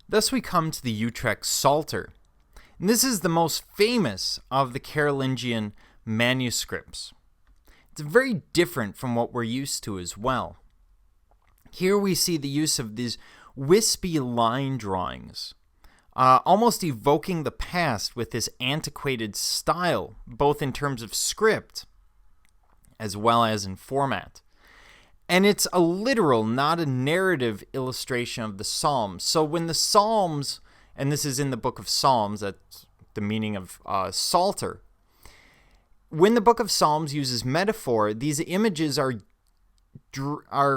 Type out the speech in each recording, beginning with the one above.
Thus we come to the Utrecht Psalter. And this is the most famous of the Carolingian manuscripts. It's very different from what we're used to as well. Here we see the use of these wispy line drawings, almost evoking the past with this antiquated style, both in terms of script as well as in format. And it's a literal, not a narrative illustration of the Psalms. So when the Psalms, and this is in the book of Psalms, that's the meaning of Psalter, when the book of Psalms uses metaphor, these images are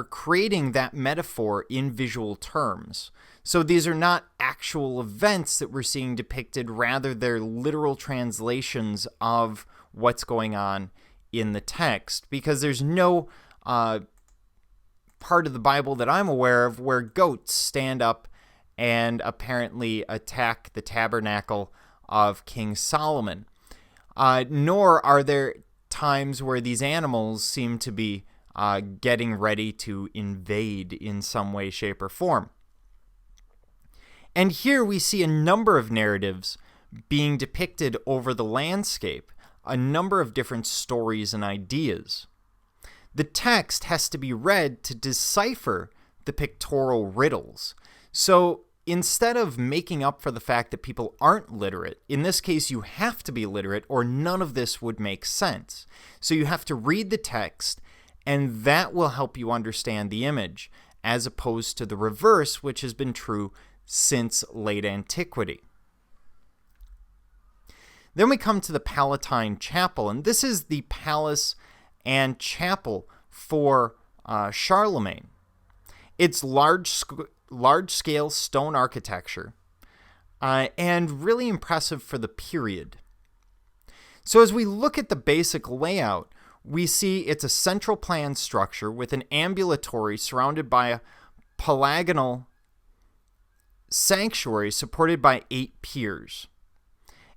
creating that metaphor in visual terms. So these are not actual events that we're seeing depicted, rather they're literal translations of what's going on in the text, because there's no part of the Bible that I'm aware of where goats stand up and apparently attack the tabernacle of King Solomon. Nor are there times where these animals seem to be getting ready to invade in some way, shape, or form. And here we see a number of narratives being depicted over the landscape, a number of different stories and ideas. The text has to be read to decipher the pictorial riddles. So instead of making up for the fact that people aren't literate, in this case you have to be literate or none of this would make sense. So you have to read the text, and that will help you understand the image, as opposed to the reverse, which has been true since late antiquity. Then we come to the Palatine Chapel, and this is the palace and chapel for Charlemagne. It's large-scale stone architecture, and really impressive for the period. So as we look at the basic layout, we see it's a central plan structure with an ambulatory surrounded by a palagonal sanctuary supported by 8 piers.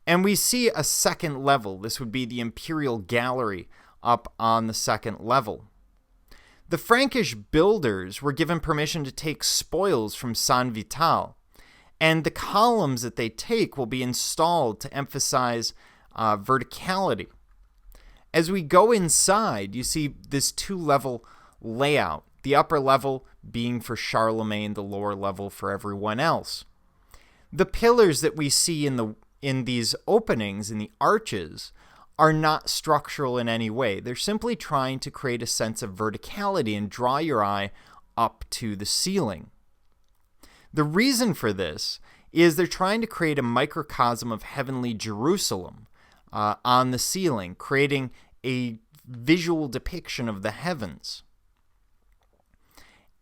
And we see a second level. This would be the imperial gallery up on the second level. The Frankish builders were given permission to take spoils from San Vital, and the columns that they take will be installed to emphasize verticality. As we go inside, you see this 2-level layout, the upper level being for Charlemagne, the lower level for everyone else. The pillars that we see in these openings, in the arches, are not structural in any way. They're simply trying to create a sense of verticality and draw your eye up to the ceiling. The reason for this is they're trying to create a microcosm of heavenly Jerusalem on the ceiling, creating a visual depiction of the heavens.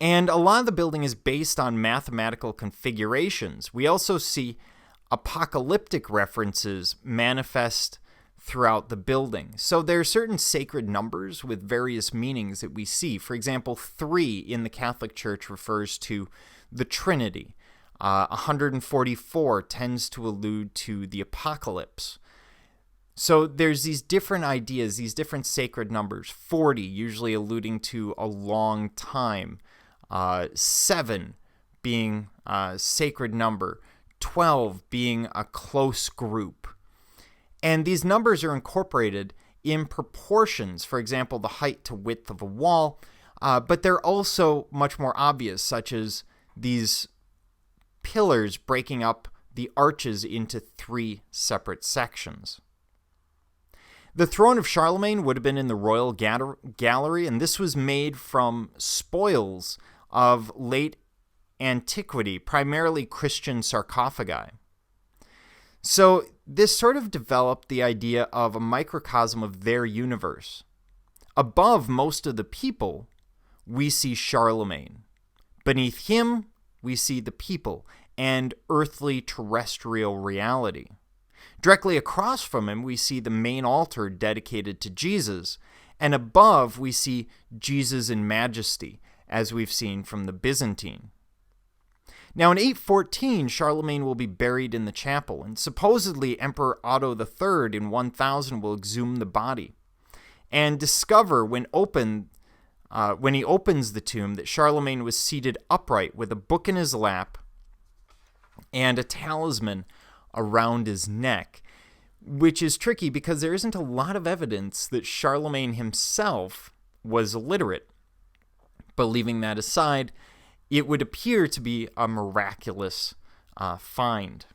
And a lot of the building is based on mathematical configurations. We also see apocalyptic references manifest throughout the building. So there are certain sacred numbers with various meanings that we see. For example, 3 in the Catholic Church refers to the Trinity. 144 tends to allude to the apocalypse. So there's these different ideas, these different sacred numbers. 40 usually alluding to a long time. 7 being a sacred number. 12 being a close group. And these numbers are incorporated in proportions, for example, the height to width of a wall, but they're also much more obvious, such as these pillars breaking up the arches into 3 separate sections. The throne of Charlemagne would have been in the royal gallery, and this was made from spoils of late antiquity, primarily Christian sarcophagi. So this sort of developed the idea of a microcosm of their universe. Above most of the people, we see Charlemagne. Beneath him, we see the people and earthly terrestrial reality. Directly across from him, we see the main altar dedicated to Jesus, and above we see Jesus in majesty, as we've seen from the Byzantine. Now in 814, Charlemagne will be buried in the chapel, and supposedly Emperor Otto III in 1000 will exhume the body and discover when he opens the tomb that Charlemagne was seated upright with a book in his lap and a talisman around his neck, which is tricky because there isn't a lot of evidence that Charlemagne himself was illiterate. But leaving that aside, it would appear to be a miraculous find.